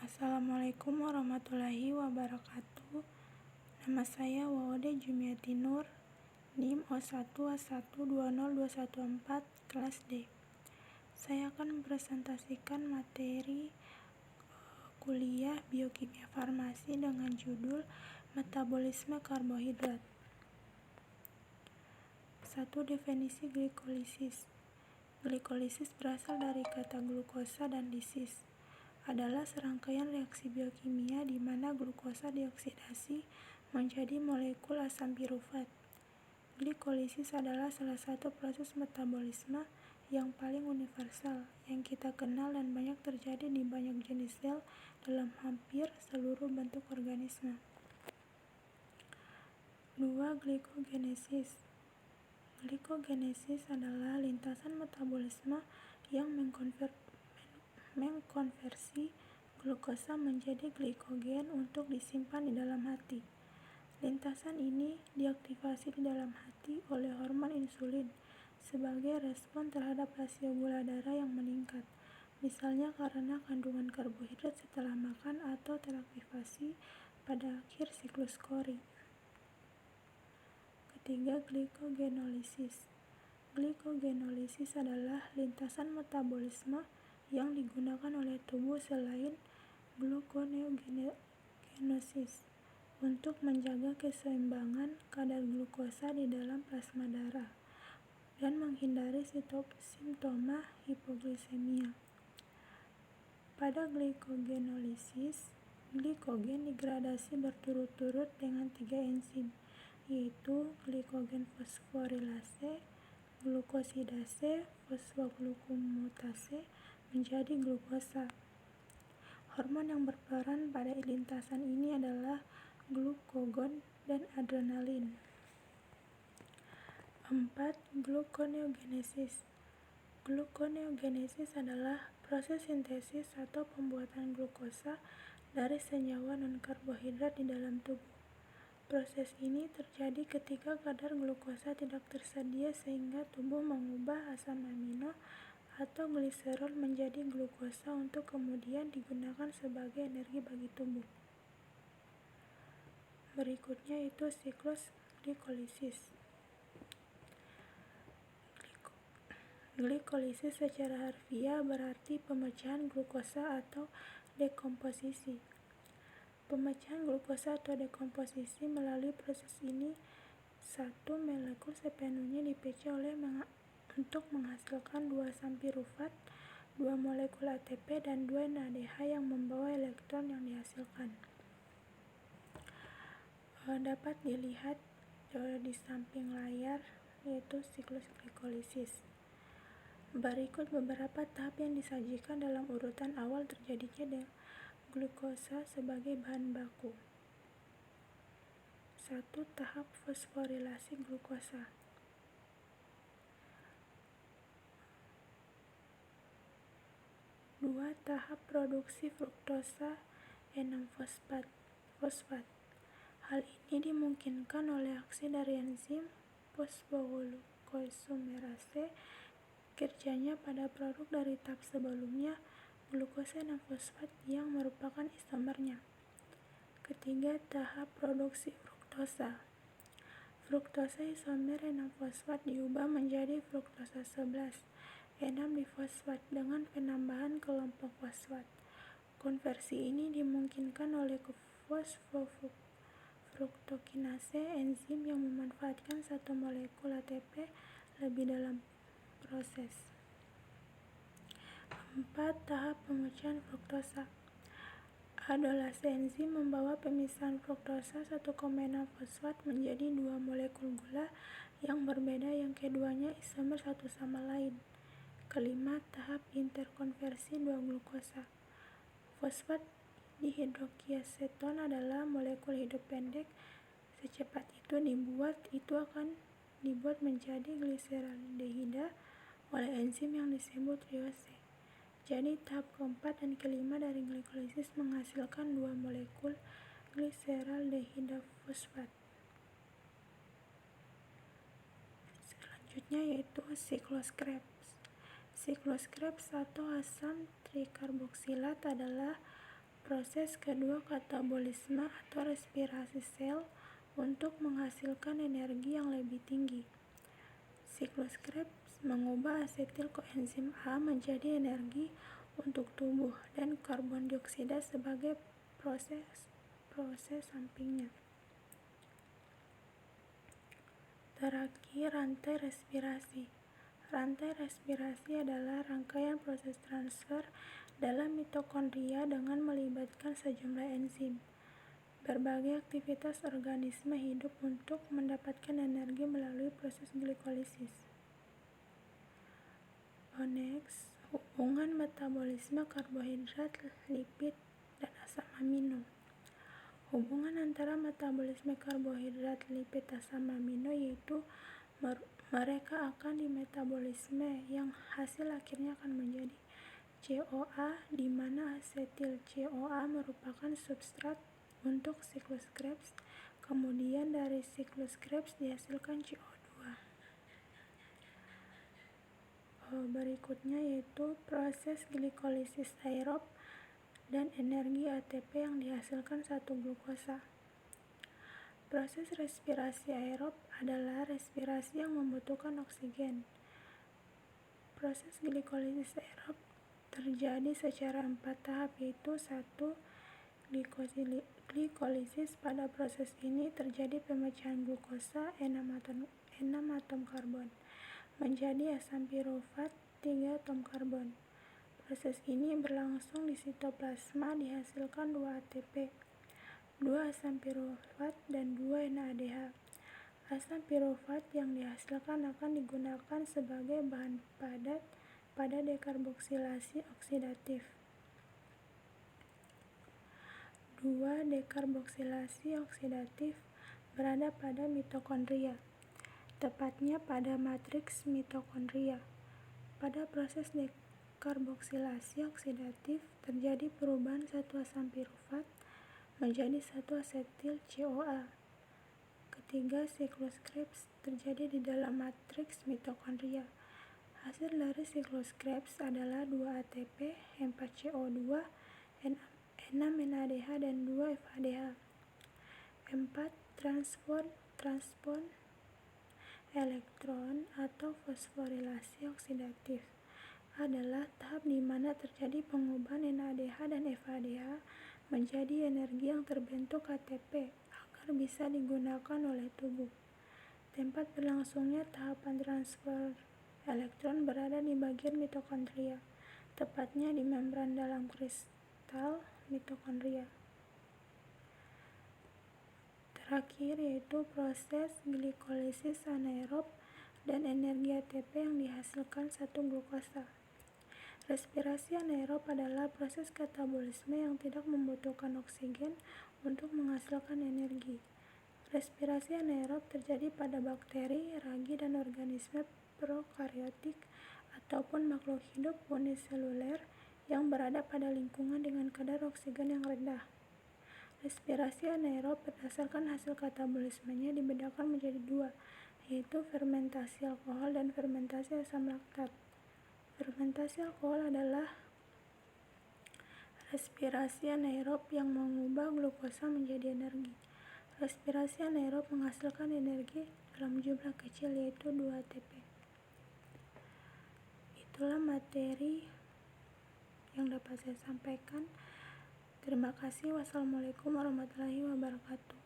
Assalamualaikum warahmatullahi wabarakatuh. Nama saya Wawode Jumiati Nur, NIM O1A1202114, kelas D. Saya akan mempresentasikan materi kuliah Biokimia Farmasi dengan judul Metabolisme Karbohidrat. 1. Definisi glikolisis. Glikolisis berasal dari kata glukosa dan lisis. Adalah serangkaian reaksi biokimia di mana glukosa dioksidasi menjadi molekul asam pirufat. Glikolisis adalah salah satu proses metabolisme yang paling universal yang kita kenal dan banyak terjadi di banyak jenis sel dalam hampir seluruh bentuk organisme. 2. Glikogenesis. Glikogenesis adalah lintasan metabolisme yang mengkonversi glukosa menjadi glikogen untuk disimpan di dalam hati. Lintasan ini diaktifasi di dalam hati oleh hormon insulin sebagai respon terhadap rasio gula darah yang meningkat, misalnya karena kandungan karbohidrat setelah makan atau teraktivasi pada akhir siklus Cori. 3. Glikogenolisis. Glikogenolisis adalah lintasan metabolisme yang digunakan oleh tubuh selain gluconeogenesis untuk menjaga keseimbangan kadar glukosa di dalam plasma darah dan menghindari simptoma hipogliksemia. Pada glikogenolisis, glikogen digradasi berturut-turut dengan 3 enzim, yaitu glikogen fosforilase, glukosidase, fosfoglucosamase menjadi glukosa. Hormon yang berperan pada lintasan ini adalah glukagon dan adrenalin. 4. Gluconeogenesis. Gluconeogenesis adalah proses sintesis atau pembuatan glukosa dari senyawa non-karbohidrat di dalam tubuh. Proses ini terjadi ketika kadar glukosa tidak tersedia sehingga tubuh mengubah asam amino atau gliserol menjadi glukosa untuk kemudian digunakan sebagai energi bagi tubuh. Berikutnya itu siklus glikolisis. Glikolisis secara harfiah berarti pemecahan glukosa atau dekomposisi. Pemecahan glukosa atau dekomposisi melalui proses ini satu molekul sepenuhnya dipecah untuk menghasilkan 2 asam pirufat, 2 molekul ATP, dan 2 NADH yang membawa elektron yang dihasilkan. Dapat dilihat di samping layar, yaitu siklus glikolisis. Berikut beberapa tahap yang disajikan dalam urutan awal terjadinya glukosa sebagai bahan baku. 1. Tahap fosforilasi glukosa. 2. Tahap produksi fruktosa 6-fosfat. Hal ini dimungkinkan oleh aksi dari enzim fosfoglucosamerase. Kerjanya pada produk dari tahap sebelumnya, glukosa 6-fosfat yang merupakan isomernya. 3. Tahap produksi fruktosa. Fruktosa isomer 6-fosfat diubah menjadi fruktosa 11, 6-difosfat dengan penambahan kelompok fosfat. Konversi ini dimungkinkan oleh fosfofruktokinase, enzim yang memanfaatkan satu molekul ATP lebih dalam proses. 4. Tahap pemecahan fruktosa. Adolase enzim membawa pemisahan fruktosa 1,6-fosfat menjadi 2 molekul gula yang berbeda yang keduanya isomer satu sama lain. 5. Tahap interkonversi 2-glukosa. Fosfat dihidrokiaseton adalah molekul hidup pendek. Secepat itu akan dibuat menjadi gliseraldehida oleh enzim yang disebut riose. Jadi tahap keempat dan kelima dari glikolisis menghasilkan 2 molekul gliseraldehida fosfat. Selanjutnya yaitu siklus Krebs. Siklus Krebs atau asam trikarboksilat adalah proses kedua katabolisme atau respirasi sel untuk menghasilkan energi yang lebih tinggi. Siklus Krebs mengubah asetil koenzim A menjadi energi untuk tubuh dan karbon dioksida sebagai proses sampingnya. Terakhir, rantai respirasi. Rantai respirasi adalah rangkaian proses transfer dalam mitokondria dengan melibatkan sejumlah enzim. Berbagai aktivitas organisme hidup untuk mendapatkan energi melalui proses glikolisis. Next, hubungan metabolisme karbohidrat, lipid, dan asam amino. Hubungan antara metabolisme karbohidrat, lipid, asam amino yaitu mereka akan dimetabolisme yang hasil akhirnya akan menjadi CoA, di mana asetil CoA merupakan substrat untuk siklus Krebs. Kemudian dari siklus Krebs dihasilkan CO2. Berikutnya yaitu proses glikolisis aerob dan energi ATP yang dihasilkan satu glukosa. Proses respirasi aerob adalah respirasi yang membutuhkan oksigen. Proses glikolisis aerob terjadi secara 4 tahap, yaitu 1. Glikolisis. Pada proses ini terjadi pemecahan glukosa 6 atom karbon menjadi asam pirufat 3 atom karbon. Proses ini berlangsung di sitoplasma, dihasilkan 2 ATP, 2 asam pirufat, dan 2 NADH. Asam pirufat yang dihasilkan akan digunakan sebagai bahan padat pada dekarboksilasi oksidatif. 2. Dekarboksilasi oksidatif berada pada mitokondria, tepatnya pada matriks mitokondria. Pada proses dekarboksilasi oksidatif terjadi perubahan 1 asam pirufat menjadi 1 asetil CoA. Ketiga, siklus Krebs terjadi di dalam matriks mitokondria. Hasil dari siklus Krebs adalah 2 ATP, 4 CO2, 6 NADH, dan 2 FADH. 4. Transpon elektron atau fosforilasi oksidatif adalah tahap di mana terjadi pengubahan NADH dan FADH menjadi energi yang terbentuk ATP agar bisa digunakan oleh tubuh. Tempat berlangsungnya tahapan transfer elektron berada di bagian mitokondria, tepatnya di membran dalam kristal mitokondria. Terakhir yaitu proses glikolisis anaerob dan energi ATP yang dihasilkan satu glukosa. Respirasi anaerob adalah proses katabolisme yang tidak membutuhkan oksigen untuk menghasilkan energi. Respirasi anaerob terjadi pada bakteri, ragi, dan organisme prokariotik ataupun makhluk hidup uniseluler yang berada pada lingkungan dengan kadar oksigen yang rendah. Respirasi anaerob berdasarkan hasil katabolismenya dibedakan menjadi 2, yaitu fermentasi alkohol dan fermentasi asam laktat. Fermentasi alkohol adalah respirasi anaerob yang mengubah glukosa menjadi energi. Respirasi anaerob menghasilkan energi dalam jumlah kecil, yaitu 2 ATP. Itulah materi yang dapat saya sampaikan. Terima kasih. Wassalamualaikum warahmatullahi wabarakatuh.